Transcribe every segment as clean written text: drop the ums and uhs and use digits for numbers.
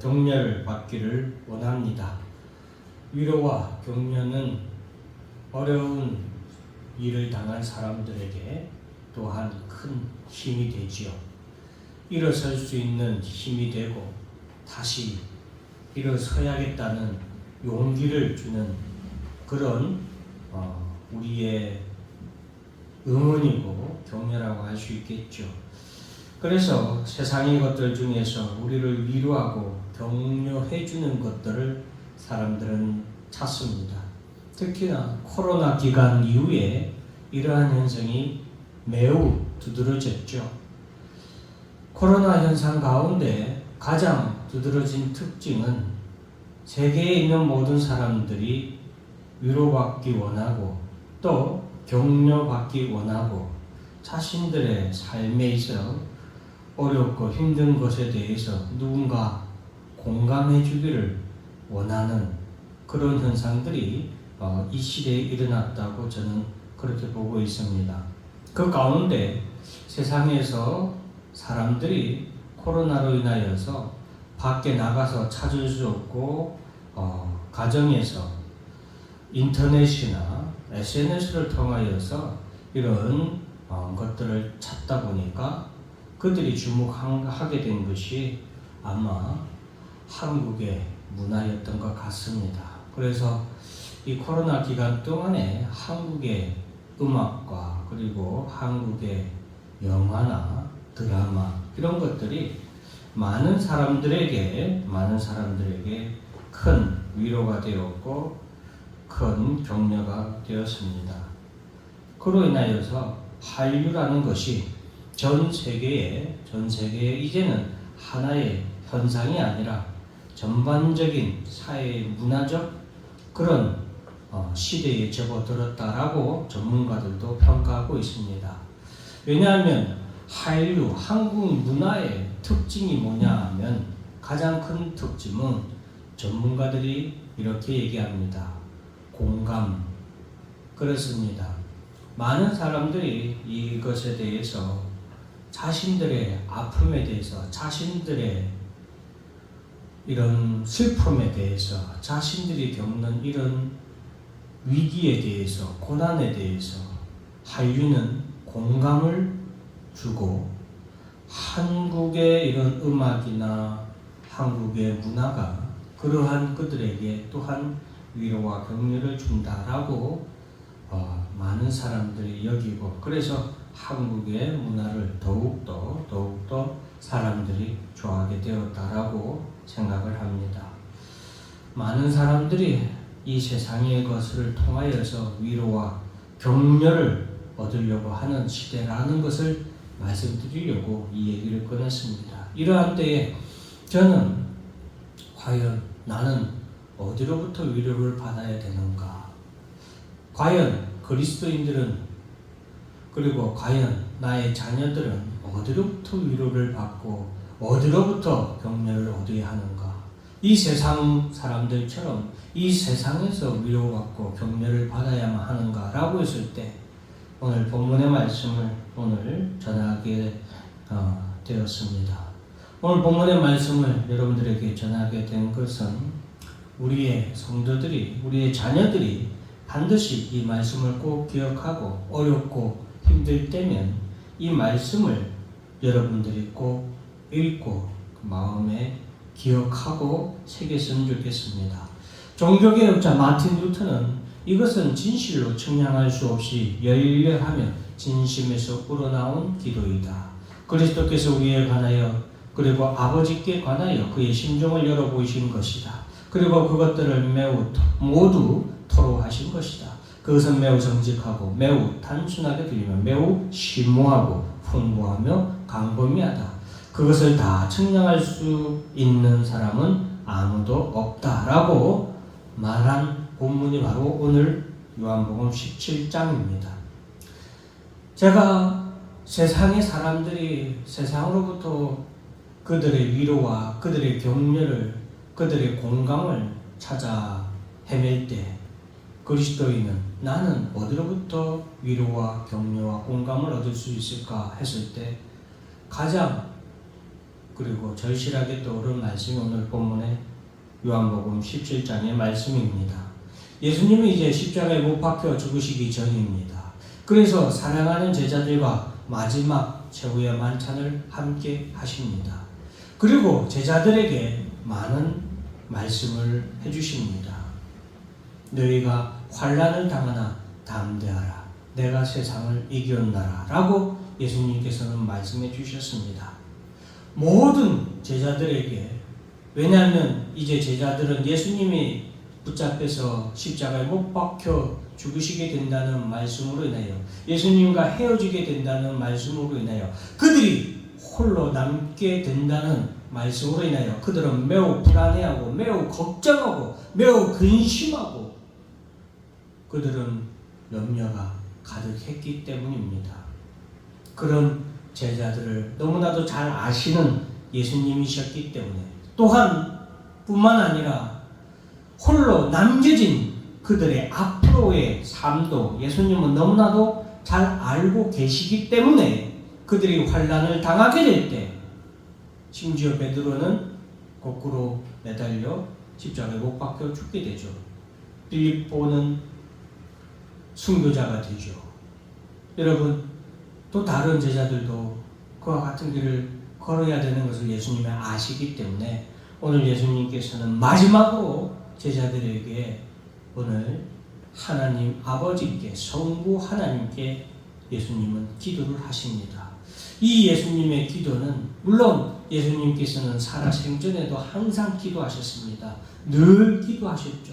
격려를 받기를 원합니다. 위로와 격려는 어려운 일을 당한 사람들에게 또한 큰 힘이 되지요. 일어설 수 있는 힘이 되고 다시 일어서야겠다는 용기를 주는 그런 우리의 응원이고 격려라고 할 수 있겠죠. 그래서 세상의 것들 중에서 우리를 위로하고 격려해 주는 것들을 사람들은 찾습니다. 특히나 코로나 기간 이후에 이러한 현상이 매우 두드러졌죠. 코로나 현상 가운데 가장 두드러진 특징은 세계에 있는 모든 사람들이 위로받기 원하고 또 격려받기 원하고 자신들의 삶에 있어 어렵고 힘든 것에 대해서 누군가 공감해 주기를 원하는 그런 현상들이 이 시대에 일어났다고 저는 그렇게 보고 있습니다. 그 가운데 세상에서 사람들이 코로나로 인하여서 밖에 나가서 찾을 수 없고 가정에서 인터넷이나 SNS를 통하여서 이런 것들을 찾다 보니까 그들이 주목하게 된 것이 아마 한국의 문화였던 것 같습니다. 그래서 이 코로나 기간 동안에 한국의 음악과 그리고 한국의 영화나 드라마 이런 것들이 많은 사람들에게 큰 위로가 되었고 큰 격려가 되었습니다. 그로 인하여서 한류라는 것이 전 세계에 이제는 하나의 현상이 아니라 전반적인 사회 문화적 그런 시대에 접어들었다라고 전문가들도 평가하고 있습니다. 왜냐하면 한류, 한국 문화의 특징이 뭐냐 하면 가장 큰 특징은 전문가들이 이렇게 얘기합니다. 공감. 그렇습니다. 많은 사람들이 이것에 대해서 자신들의 아픔에 대해서 자신들의 이런 슬픔에 대해서 자신들이 겪는 이런 위기에 대해서 고난에 대해서 한류는 공감을 주고 한국의 이런 음악이나 한국의 문화가 그러한 그들에게 또한 위로와 격려를 준다라고 많은 사람들이 여기고 그래서 한국의 문화를 더욱더 사람들이 좋아하게 되었다라고 생각을 합니다. 많은 사람들이 이 세상의 것을 통하여서 위로와 격려를 얻으려고 하는 시대라는 것을 말씀드리려고 이 얘기를 꺼냈습니다. 이러한 때에 저는 과연 나는 어디로부터 위로를 받아야 되는가? 과연 그리스도인들은 그리고 과연 나의 자녀들은 어디로부터 위로를 받고 어디로부터 격려를 얻어야 하는가? 이 세상 사람들처럼 이 세상에서 위로받고 격려를 받아야만 하는가라고 했을 때 오늘 본문의 말씀을 오늘 전하게 되었습니다. 오늘 본문의 말씀을 여러분들에게 전하게 된 것은 우리의 성도들이 우리의 자녀들이 반드시 이 말씀을 꼭 기억하고 어렵고 힘들 때면 이 말씀을 여러분들이 꼭 읽고 그 마음에 기억하고 새겼으면 좋겠습니다. 종교개혁자 마틴 루터는 이것은 진실로 청량할 수 없이 열렬하며 진심에서 우러나온 기도이다. 그리스도께서 우리에 관하여 그리고 아버지께 관하여 그의 심정을 열어보이신 것이다. 그리고 그것들을 모두 토로하신 것이다. 그것은 매우 정직하고 매우 단순하게 들리며 매우 심오하고 풍부하며 광범위하다. 그것을 다 측량할 수 있는 사람은 아무도 없다라고 말한 본문이 바로 오늘 요한복음 17장입니다. 제가 세상의 사람들이 세상으로부터 그들의 위로와 그들의 격려를 그들의 공감을 찾아 헤맬 때 그리스도인은 나는 어디로부터 위로와 격려와 공감을 얻을 수 있을까 했을 때 가장 그리고 절실하게 떠오른 말씀이 오늘 본문의 요한복음 17장의 말씀입니다. 예수님이 이제 십자가에 못 박혀 죽으시기 전입니다. 그래서 사랑하는 제자들과 마지막 최후의 만찬을 함께 하십니다. 그리고 제자들에게 많은 말씀을 해주십니다. 너희가 환난을 당하나 담대하라. 내가 세상을 이겼나라. 라고 예수님께서는 말씀해 주셨습니다. 모든 제자들에게, 왜냐하면 이제 제자들은 예수님이 붙잡혀서 십자가에 못 박혀 죽으시게 된다는 말씀으로 인하여, 예수님과 헤어지게 된다는 말씀으로 인하여, 그들이 홀로 남게 된다는 말씀으로 인하여 그들은 매우 불안해하고 매우 걱정하고 매우 근심하고 그들은 염려가 가득했기 때문입니다. 그런 제자들을 너무나도 잘 아시는 예수님이셨기 때문에, 또한 뿐만 아니라 홀로 남겨진 그들의 앞으로의 삶도 예수님은 너무나도 잘 알고 계시기 때문에 그들이 환난을 당하게 될 때, 심지어 베드로는 거꾸로 매달려 십자가에 못 박혀 죽게 되죠. 빌립보는 순교자가 되죠. 여러분, 또 다른 제자들도 그와 같은 길을 걸어야 되는 것을 예수님이 아시기 때문에 오늘 예수님께서는 마지막으로 제자들에게 오늘 하나님 아버지께, 성부 하나님께 예수님은 기도를 하십니다. 이 예수님의 기도는, 물론 예수님께서는 살아생전에도 항상 기도하셨습니다. 늘 기도하셨죠.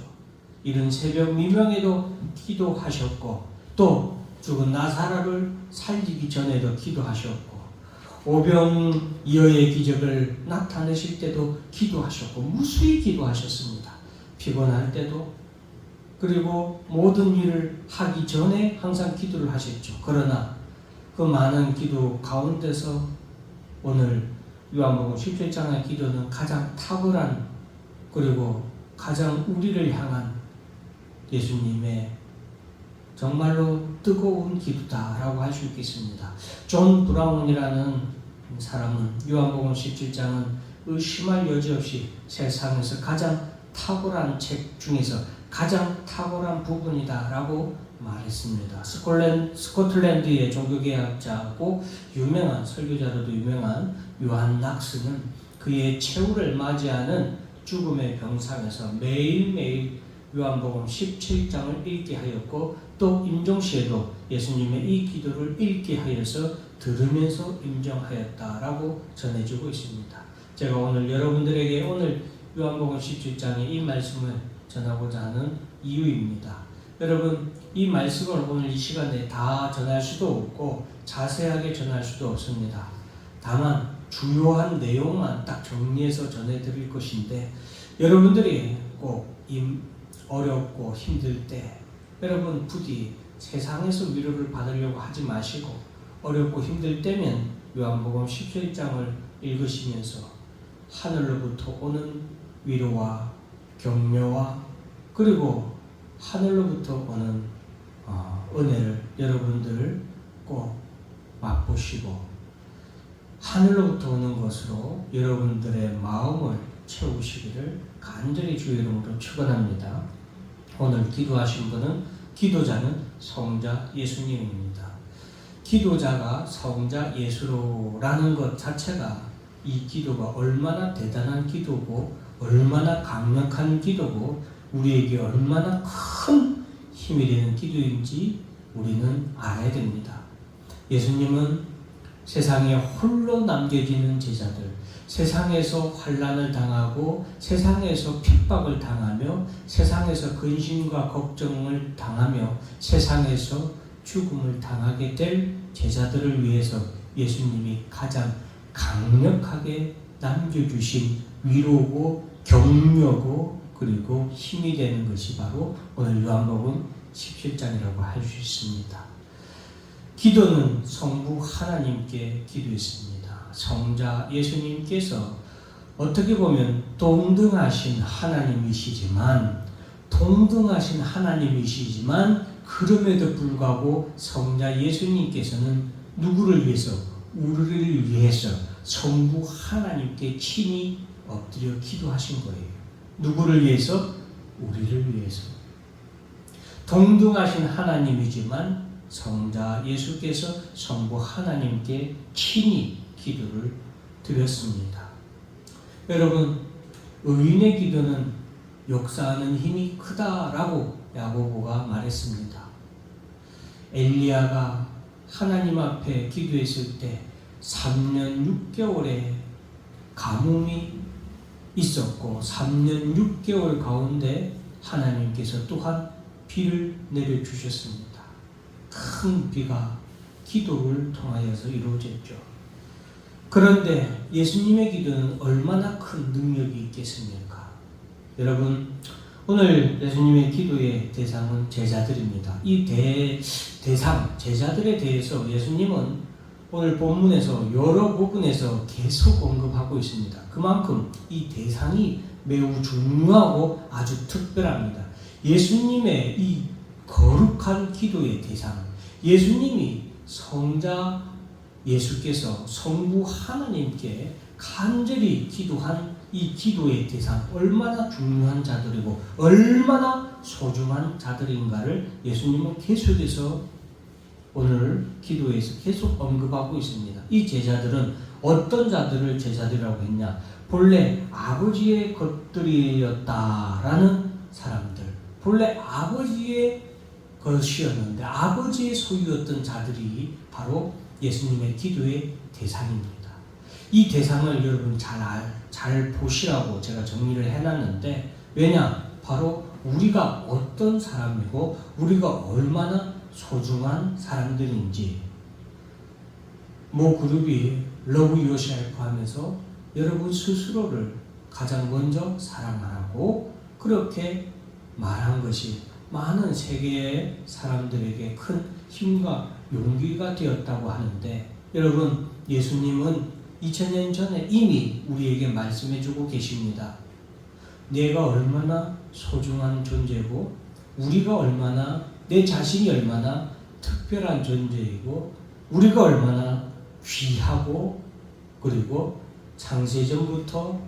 이른 새벽 미명에도 기도하셨고, 또 죽은 나사로를 살리기 전에도 기도하셨고, 오병이어의 기적을 나타내실 때도 기도하셨고, 무수히 기도하셨습니다. 피곤할 때도, 그리고 모든 일을 하기 전에 항상 기도를 하셨죠. 그러나 그 많은 기도 가운데서 오늘 요한복음 17장의 기도는 가장 탁월한, 그리고 가장 우리를 향한 예수님의 정말로 뜨거운 기도다라고 할 수 있겠습니다. 존 브라운이라는 사람은 요한복음 17장은 의심할 여지 없이 세상에서 가장 탁월한 책 중에서 가장 탁월한 부분이다라고 말했습니다. 스코틀랜드의 종교개혁자고 유명한 설교자로도 유명한 요한 낙스는 그의 최후를 맞이하는 죽음의 병상에서 매일매일 요한복음 17장을 읽게 하였고, 또 임종시에도 예수님의 이 기도를 읽게 하여서 들으면서 임종하였다라고 전해주고 있습니다. 제가 오늘 여러분들에게 오늘 요한복음 17장의 이 말씀을 전하고자 하는 이유입니다. 여러분, 이 말씀을 오늘 이 시간에 다 전할 수도 없고 자세하게 전할 수도 없습니다. 다만 주요한 내용만 딱 정리해서 전해드릴 것인데, 여러분들이 꼭 어렵고 힘들 때, 여러분 부디 세상에서 위로를 받으려고 하지 마시고, 어렵고 힘들 때면 요한복음 17장을 읽으시면서 하늘로부터 오는 위로와 격려와, 그리고 하늘로부터 오는 은혜를 여러분들 꼭 맛보시고, 하늘로부터 오는 것으로 여러분들의 마음을 채우시기를 간절히 주의 이름으로 축원합니다. 오늘 기도하신 분은, 기도자는 성자 예수님입니다. 기도자가 성자 예수로라는 것 자체가 이 기도가 얼마나 대단한 기도고 얼마나 강력한 기도고 우리에게 얼마나 큰 힘이 되는 기도인지 우리는 알아야 됩니다. 예수님은 세상에 홀로 남겨지는 제자들, 세상에서 환난을 당하고 세상에서 핍박을 당하며 세상에서 근심과 걱정을 당하며 세상에서 죽음을 당하게 될 제자들을 위해서 예수님이 가장 강력하게 남겨주신 위로고 격려고 그리고 힘이 되는 것이 바로 오늘 요한복음 17장이라고 할 수 있습니다. 기도는 성부 하나님께 기도했습니다. 성자 예수님께서 어떻게 보면 동등하신 하나님이시지만 그럼에도 불구하고 성자 예수님께서는 누구를 위해서? 우리를 위해서 성부 하나님께 친히 엎드려 기도하신 거예요. 누구를 위해서? 우리를 위해서. 동등하신 하나님이지만 성자 예수께서 성부 하나님께 친히 기도를 드렸습니다. 여러분, 의인의 기도는 역사하는 힘이 크다라고 야고보가 말했습니다. 엘리야가 하나님 앞에 기도했을 때 3년 6개월의 가뭄이 있었고 3년 6개월 가운데 하나님께서 또한 비를 내려주셨습니다. 큰 비가 기도를 통하여서 이루어졌죠. 그런데 예수님의 기도는 얼마나 큰 능력이 있겠습니까? 여러분, 오늘 예수님의 기도의 대상은 제자들입니다. 이 대상, 제자들에 대해서 예수님은 오늘 본문에서 여러 부분에서 계속 언급하고 있습니다. 그만큼 이 대상이 매우 중요하고 아주 특별합니다. 예수님의 이 거룩한 기도의 대상, 예수님이 성자 예수께서 성부 하나님께 간절히 기도한 이 기도의 대상, 얼마나 중요한 자들이고 얼마나 소중한 자들인가를 예수님은 계속해서 오늘 기도에서 계속 언급하고 있습니다. 이 제자들은 어떤 자들을 제자들이라고 했냐? 본래 아버지의 것들이었다라는 사람들, 본래 아버지의 것이었는데 아버지의 소유였던 자들이 바로 예수님의 기도의 대상입니다. 이 대상을 여러분 잘 보시라고 제가 정리를 해놨는데, 왜냐? 바로 우리가 어떤 사람이고 우리가 얼마나 소중한 사람들인지, 모 그룹이 러브 유어셀프 하면서 여러분 스스로를 가장 먼저 사랑하라고 그렇게 말한 것이 많은 세계의 사람들에게 큰 힘과 용기가 되었다고 하는데, 여러분, 예수님은 2000년 전에 이미 우리에게 말씀해주고 계십니다. 내가 얼마나 소중한 존재고 우리가 얼마나, 내 자신이 얼마나 특별한 존재이고 우리가 얼마나 귀하고 그리고 창세전부터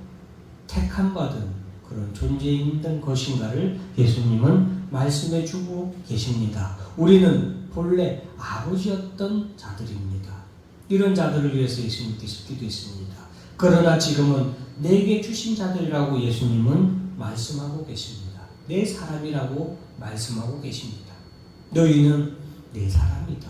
택함받은 그런 존재인 것인가를 예수님은 말씀해주고 계십니다. 우리는 본래 아버지였던 자들입니다. 이런 자들을 위해서 예수님께서 기도했습니다. 그러나 지금은 내게 주신 자들이라고 예수님은 말씀하고 계십니다. 내 사람이라고 말씀하고 계십니다. 너희는 내 사람이다.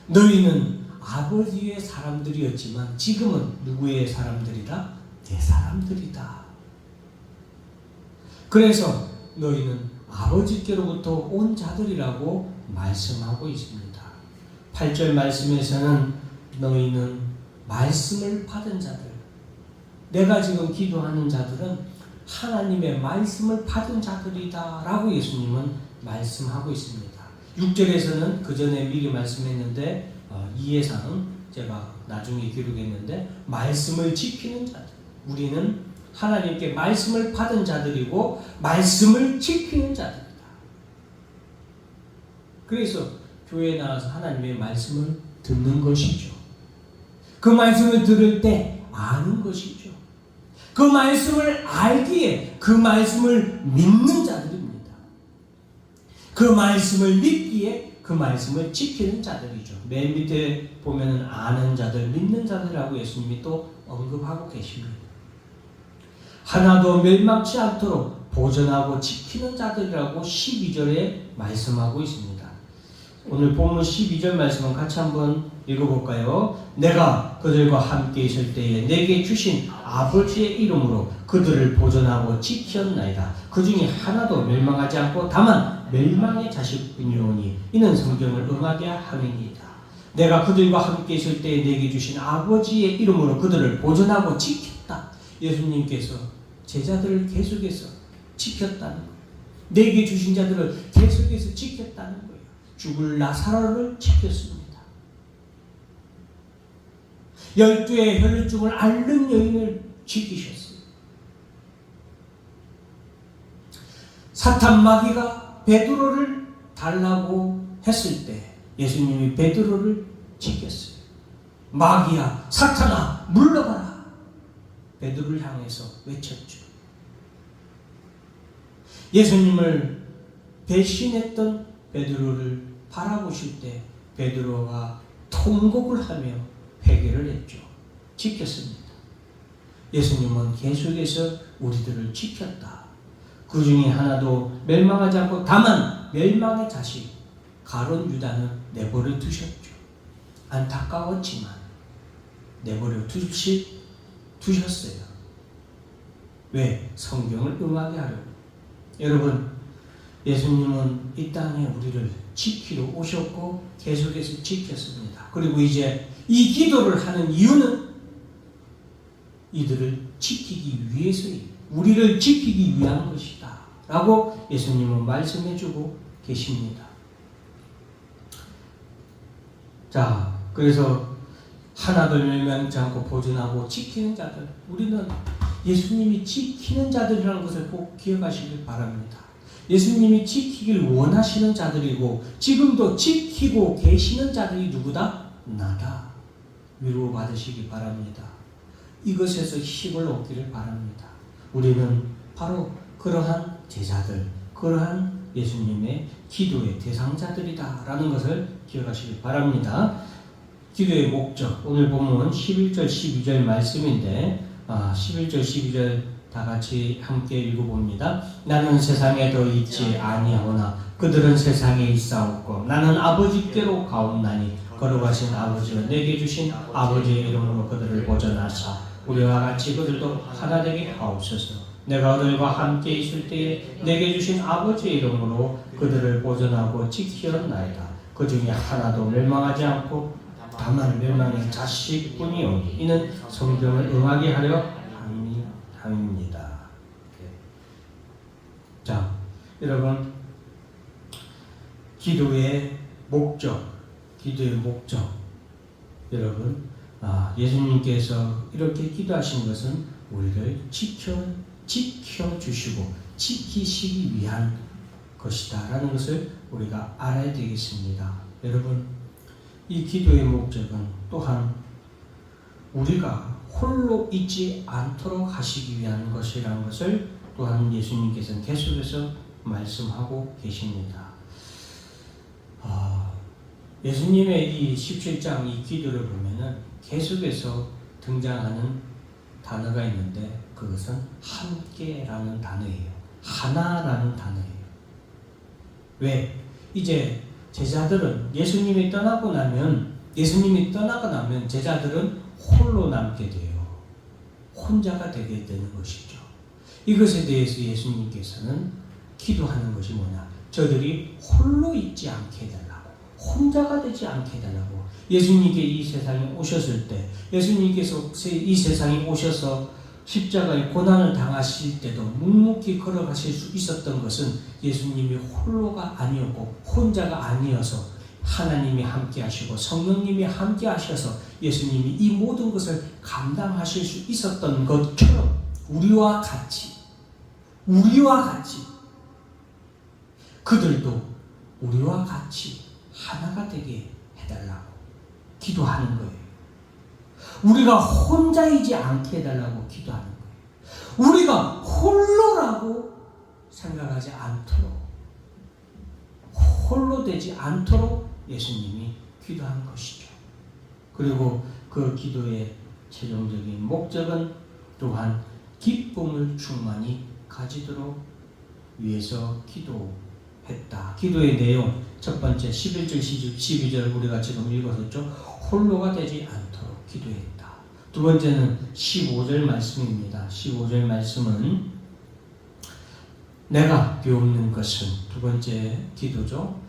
너희는 아버지의 사람들이었지만 지금은 누구의 사람들이다? 내 사람들이다. 그래서 너희는 아버지께로부터 온 자들이라고 말씀하고 있습니다. 8절 말씀에서는 너희는 말씀을 받은 자들, 내가 지금 기도하는 자들은 하나님의 말씀을 받은 자들이다 라고 예수님은 말씀하고 있습니다. 6절에서는 그 전에 미리 말씀했는데 이 예상은 제가 나중에 기록했는데, 말씀을 지키는 자들, 우리는 하나님께 말씀을 받은 자들이고 말씀을 지키는 자들이다. 그래서 교회에 나와서 하나님의 말씀을 듣는 것이죠. 그 말씀을 들을 때 아는 것이죠. 그 말씀을 알기에 그 말씀을 믿는 자들입니다. 그 말씀을 믿기에 그 말씀을 지키는 자들이죠. 맨 밑에 보면은 아는 자들, 믿는 자들이라고 예수님이 또 언급하고 계십니다. 하나도 멸망치 않도록 보존하고 지키는 자들이라고 12절에 말씀하고 있습니다. 오늘 본문 12절 말씀은 같이 한번 읽어볼까요? 내가 그들과 함께 있을 때에 내게 주신 아버지의 이름으로 그들을 보존하고 지켰나이다. 그 중에 하나도 멸망하지 않고 다만 멸망의 자식뿐이오니 이는 성경을 응하게 함이니이다. 내가 그들과 함께 있을 때에 내게 주신 아버지의 이름으로 그들을 보존하고 지켰다. 예수님께서 제자들을 계속해서 지켰다는 거예요. 내게 주신 자들을 계속해서 지켰다는 거예요. 죽을 나사로를 지켰습니다. 12의 혈루증을 앓는 여인을 지키셨어요. 사탄 마귀가 베드로를 달라고 했을 때 예수님이 베드로를 지켰어요. 마귀야, 사탄아, 물러가라. 베드로를 향해서 외쳤죠. 예수님을 배신했던 베드로를 바라보실 때 베드로가 통곡을 하며 회개를 했죠. 지켰습니다. 예수님은 계속해서 우리들을 지켰다. 그 중에 하나도 멸망하지 않고 다만 멸망의 자식 가룟 유다는 내버려 두셨죠. 안타까웠지만 내버려 두셨어요. 왜? 성경을 응하게 하려고. 여러분, 예수님은 이 땅에 우리를 지키러 오셨고 계속해서 지켰습니다. 그리고 이제 이 기도를 하는 이유는 이들을 지키기 위해서예요. 우리를 지키기 위한 것이다 라고 예수님은 말씀해주고 계십니다. 자, 그래서 하나도 멸망치 않고 보존하고 지키는 자들, 우리는 예수님이 지키는 자들이라는 것을 꼭 기억하시길 바랍니다. 예수님이 지키길 원하시는 자들이고 지금도 지키고 계시는 자들이 누구다? 나다. 위로받으시기 바랍니다. 이것에서 힘을 얻기를 바랍니다. 우리는 바로 그러한 제자들, 그러한 예수님의 기도의 대상자들이다 라는 것을 기억하시기 바랍니다. 기도의 목적, 오늘 본문 11절 12절 말씀인데 11절 12절 다 같이 함께 읽어봅니다. 나는 세상에 더 있지 아니하오나 그들은 세상에 있사옵고 나는 아버지께로 가옵나니 걸어가신 아버지와 내게 주신 아버지의 이름으로 그들을 보존하사 우리와 같이 그들도 하나 되게 하옵소서. 내가 그들과 함께 있을 때에 내게 주신 아버지의 이름으로 그들을 보존하고 지키었나이다. 그 중에 하나도 멸망하지 않고 다만 멸망의 자식뿐이오니 이는 성경을 응하게 하려 함입니다. 자, 여러분, 기도의 목적, 여러분, 예수님께서 이렇게 기도하신 것은 우리를 지켜주시고 지키시기 위한 것이다 라는 것을 우리가 알아야 되겠습니다. 여러분, 이 기도의 목적은 또한 우리가 홀로 있지 않도록 하시기 위한 것이라는 것을 또한 예수님께서는 계속해서 말씀하고 계십니다. 예수님의 이 17장 이 기도를 보면은 계속해서 등장하는 단어가 있는데 그것은 함께라는 단어예요. 하나라는 단어예요. 왜? 이제 제자들은 예수님이 떠나고 나면 제자들은 홀로 남게 돼요. 혼자가 되게 되는 것이죠. 이것에 대해서 예수님께서는 기도하는 것이 뭐냐? 저들이 홀로 있지 않게 해달라고, 혼자가 되지 않게 해달라고. 예수님께 이 세상에 오셨을 때, 예수님께서 이 세상에 오셔서 십자가의 고난을 당하실 때도 묵묵히 걸어가실 수 있었던 것은 예수님이 홀로가 아니었고 혼자가 아니어서 하나님이 함께 하시고 성령님이 함께 하셔서 예수님이 이 모든 것을 감당하실 수 있었던 것처럼 우리와 같이 그들도 우리와 같이 하나가 되게 해달라고 기도하는 거예요. 우리가 혼자이지 않게 해달라고 기도하는 거예요. 우리가 홀로라고 생각하지 않도록, 홀로 되지 않도록 예수님이 기도한 것이죠. 그리고 그 기도의 최종적인 목적은 또한 기쁨을 충만히 가지도록 위해서 기도했다. 기도의 내용, 첫 번째 11절 12절 우리가 지금 읽었었죠. 홀로가 되지 않도록 기도했다. 두 번째는 15절 말씀입니다. 15절 말씀은 내가 비옵는 것은 두 번째 기도죠.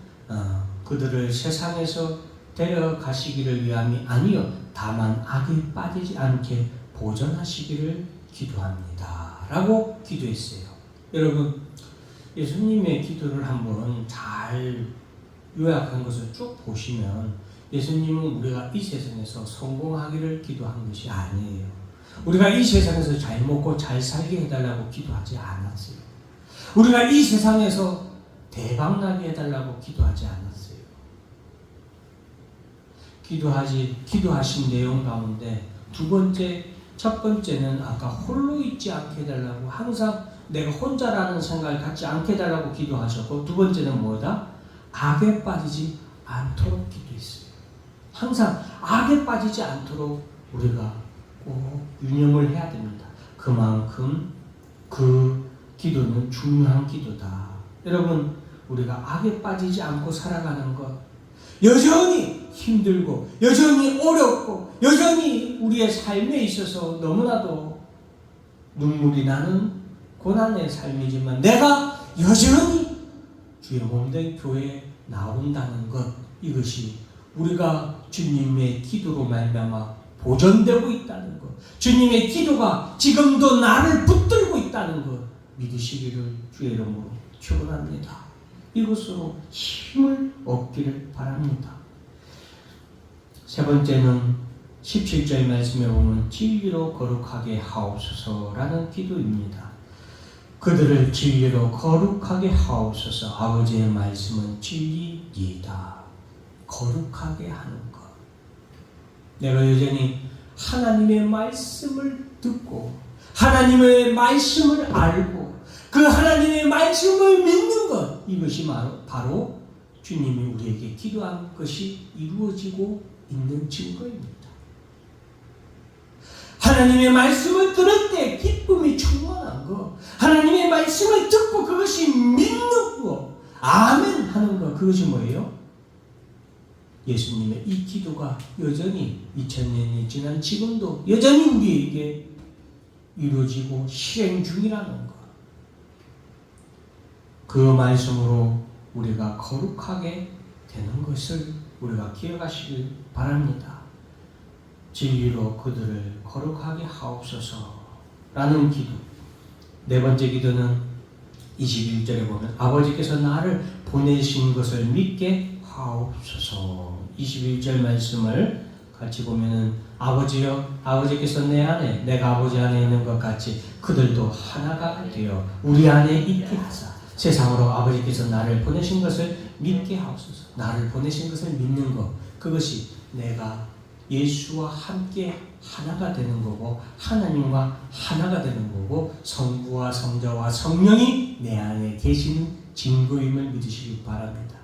그들을 세상에서 데려가시기를 위함이 아니요 다만 악에 빠지지 않게 보존하시기를 기도합니다 라고 기도했어요. 여러분, 예수님의 기도를 한번 잘 요약한 것을 쭉 보시면 예수님은 우리가 이 세상에서 성공하기를 기도한 것이 아니에요. 우리가 이 세상에서 잘 먹고 잘 살게 해달라고 기도하지 않았어요. 우리가 이 세상에서 대박나게 해달라고 기도하지 않았어요. 기도하신 내용 가운데 첫 번째는 아까 홀로 있지 않게 해달라고, 항상 내가 혼자라는 생각을 갖지 않게 해달라고 기도하셨고, 두 번째는 뭐다? 악에 빠지지 않도록 기도했어요. 항상 악에 빠지지 않도록 우리가 꼭 유념을 해야 됩니다. 그만큼 그 기도는 중요한 기도다. 여러분, 우리가 악에 빠지지 않고 살아가는 것, 여전히 힘들고 여전히 어렵고 여전히 우리의 삶에 있어서 너무나도 눈물이 나는 고난의 삶이지만 내가 여전히 주의 몸된 교회에 나온다는 것, 이것이 우리가 주님의 기도로 말미암아 보존되고 있다는 것, 주님의 기도가 지금도 나를 붙들고 있다는 것 믿으시기를 주의 이름으로 축원합니다. 이것으로 힘을 얻기를 바랍니다. 세 번째는 17절 말씀에 보면 진리로 거룩하게 하옵소서라는 기도입니다. 그들을 진리로 거룩하게 하옵소서. 아버지의 말씀은 진리이다. 거룩하게 하는 것. 내가 여전히 하나님의 말씀을 듣고 하나님의 말씀을 알고 그 하나님의 말씀을 믿는 것, 이것이 바로 주님이 우리에게 기도한 것이 이루어지고 있는 증거입니다. 하나님의 말씀을 들을 때 기쁨이 충만한 것, 하나님의 말씀을 듣고 그것이 믿는 것, 아멘 하는 것, 그것이 뭐예요? 예수님의 이 기도가 여전히 2000년이 지난 지금도 여전히 우리에게 이루어지고 실행 중이라는 것. 그 말씀으로 우리가 거룩하게 되는 것을 우리가 기억하시길 바랍니다. 진리로 그들을 거룩하게 하옵소서라는 기도. 네 번째 기도는 21절에 보면 아버지께서 나를 보내신 것을 믿게 하옵소서. 21절 말씀을 같이 보면은 아버지여, 아버지께서 내 안에 내가 아버지 안에 있는 것 같이 그들도 하나가 되어 우리 안에 있게 하사 세상으로 아버지께서 나를 보내신 것을 믿게 하옵소서. 나를 보내신 것을 믿는 것, 그것이 내가 예수와 함께 하나가 되는 거고 하나님과 하나가 되는 거고 성부와 성자와 성령이 내 안에 계시는 증거임을 믿으시기 바랍니다.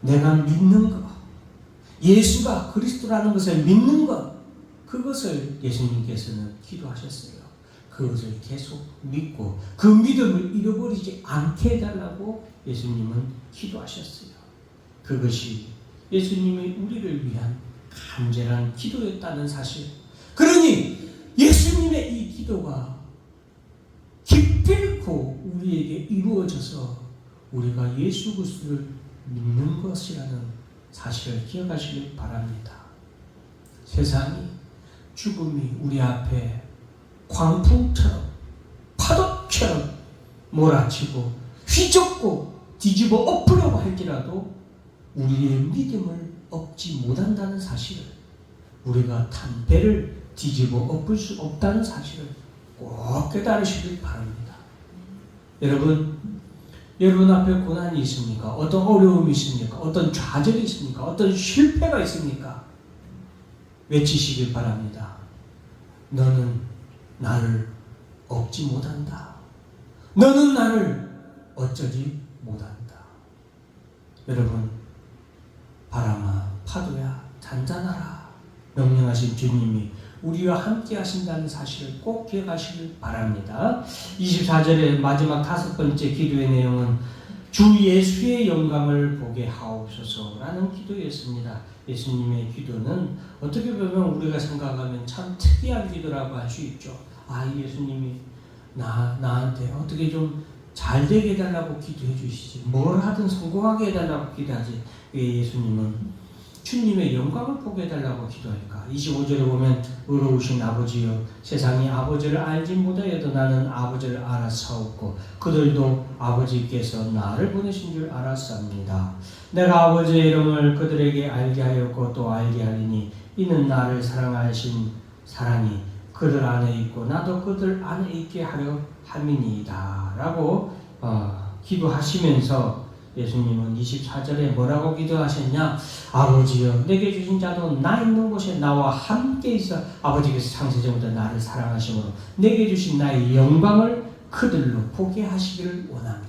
내가 믿는 것, 예수가 그리스도라는 것을 믿는 것, 그것을 예수님께서는 기도하셨어요. 그것을 계속 믿고 그 믿음을 잃어버리지 않게 해달라고 예수님은 기도하셨어요. 그것이 예수님이 우리를 위한 간절한 기도였다는 사실. 그러니 예수님의 이 기도가 기필코 우리에게 이루어져서 우리가 예수 그리스도를 믿는 것이라는 사실을 기억하시길 바랍니다. 세상이, 죽음이 우리 앞에 광풍처럼 파도처럼 몰아치고 휘젓고 뒤집어 엎으려고 할지라도 우리의 믿음을 얻지 못한다는 사실을, 우리가 탄 배를 뒤집어 엎을 수 없다는 사실을 꼭 깨달으시길 바랍니다. 여러분 앞에 고난이 있습니까? 어떤 어려움이 있습니까? 어떤 좌절이 있습니까? 어떤 실패가 있습니까? 외치시길 바랍니다. 너는 나를 얻지 못한다. 너는 나를 어쩌지 못한다. 여러분, 바람아 파도야 잔잔하라 명령하신 주님이 우리와 함께 하신다는 사실을 꼭 기억하시길 바랍니다. 24절의 마지막 5번째 기도의 내용은 주 예수의 영광을 보게 하옵소서라는 기도였습니다. 예수님의 기도는 어떻게 보면 우리가 생각하면 참 특이한 기도라고 할 수 있죠. 예수님이 나한테 어떻게 좀 잘 되게 해달라고 기도해 주시지, 뭘 하든 성공하게 해달라고 기도하지, 왜 예수님은 주님의 영광을 보게 해달라고 기도할까? 25절에 보면 의로우신 아버지여, 세상이 아버지를 알지 못하여도 나는 아버지를 알았사옵고 그들도 아버지께서 나를 보내신 줄 알았사옵니다. 내가 아버지의 이름을 그들에게 알게 하였고 또 알게 하리니 이는 나를 사랑하신 사랑이 그들 안에 있고 나도 그들 안에 있게 하려 함이니이다 라고 기도하시면서 예수님은 24절에 뭐라고 기도하셨냐? 아버지여 내게 주신 자도 나 있는 곳에 나와 함께 있어 아버지께서 창세전부터 나를 사랑하심으로 내게 주신 나의 영광을 그들로 보게 하시기를 원합니다.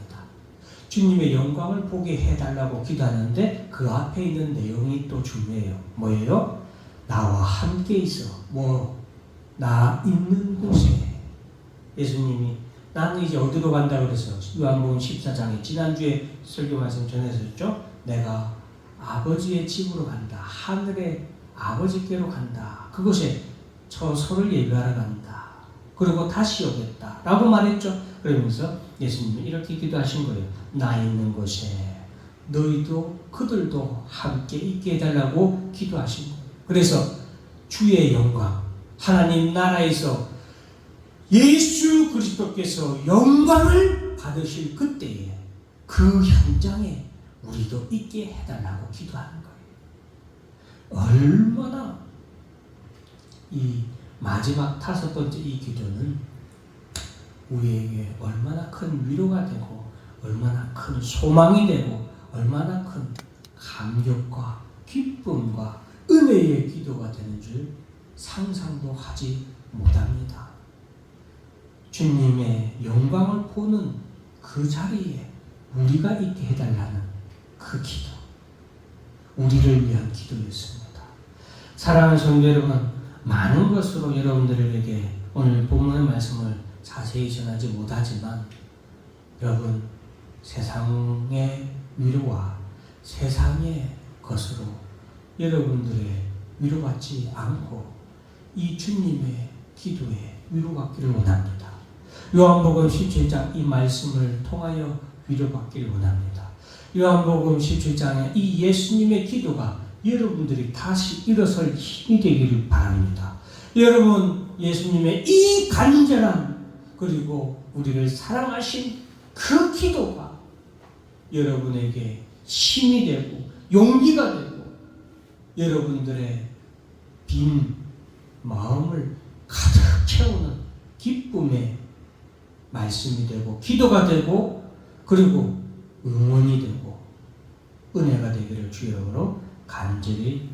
주님의 영광을 보게 해달라고 기도하는데 그 앞에 있는 내용이 또 중요해요. 뭐예요? 나와 함께 있어. 나 있는 곳에. 예수님이 나는 이제 어디로 간다 그래서 요한복음 14장에 지난주에 설교 말씀 전해졌죠. 내가 아버지의 집으로 간다. 하늘의 아버지께로 간다. 그곳에 처소를 예비하러 간다. 그리고 다시 오겠다 라고 말했죠. 그러면서 예수님이 이렇게 기도하신 거예요. 나 있는 곳에 너희도 그들도 함께 있게 해달라고 기도하신 거예요. 그래서 주의 영광, 하나님 나라에서 예수 그리스도께서 영광을 받으실 그때에 그 현장에 우리도 있게 해달라고 기도하는 거예요. 얼마나 이 마지막 5번째 이 기도는 우리에게 얼마나 큰 위로가 되고 얼마나 큰 소망이 되고 얼마나 큰 감격과 기쁨과 은혜의 기도가 되는 줄 상상도 하지 못합니다. 주님의 영광을 보는 그 자리에 우리가 있게 해달라는 그 기도, 우리를 위한 기도였습니다. 사랑하는 성도 여러분, 많은 것으로 여러분들에게 오늘 본문의 말씀을 자세히 전하지 못하지만 여러분, 세상의 위로와 세상의 것으로 여러분들의 위로받지 않고 이 주님의 기도에 위로받기를 원합니다. 요한복음 17장 이 말씀을 통하여 위로받기를 원합니다. 요한복음 17장에 이 예수님의 기도가 여러분들이 다시 일어설 힘이 되기를 바랍니다. 여러분, 예수님의 이 간절한 그리고 우리를 사랑하신 그 기도가 여러분에게 힘이 되고 용기가 되고 여러분들의 빈 마음을 가득 채우는 기쁨의 말씀이 되고 기도가 되고 그리고 응원이 되고 은혜가 되기를 주 이름으로 간절히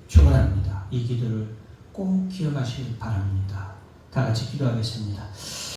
축원합니다. 이 기도를 꼭 기억하시길 바랍니다. 다 같이 기도하겠습니다.